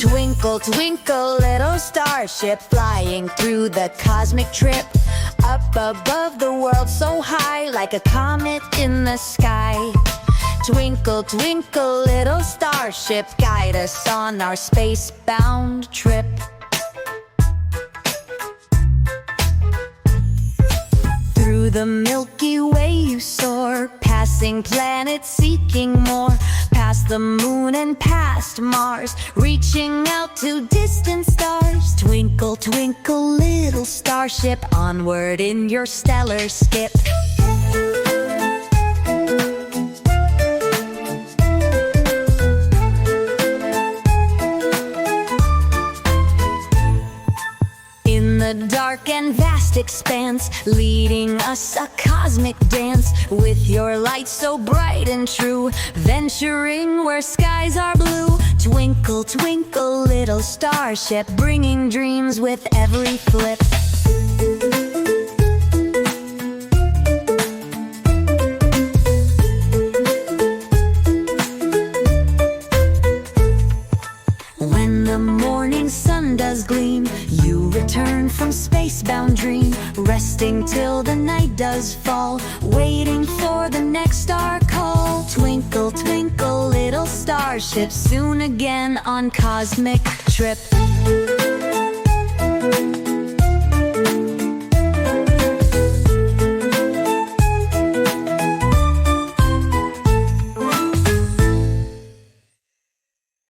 Twinkle, twinkle, little starship, flying through the cosmic trip. Up above the world so high, like a comet in the sky. Twinkle, twinkle, little starship, guide us on our space-bound trip. Through the Milky Way you soar, passing planets, seeking more. Past the moon and past Mars, reaching out to distant stars. Twinkle, twinkle, little starship, onward in your stellar skip. In the dark and vast expanse, leading us a cosmic dance. With your light so bright and true, venturing where skies are blue. Twinkle, twinkle, little starship, bringing dreams with every flip. When the morning sun does gleam, you return from space-bound dream, resting till the night does fall, waiting for the next star call. Twinkle, twinkle, little starship, soon again on cosmic trip.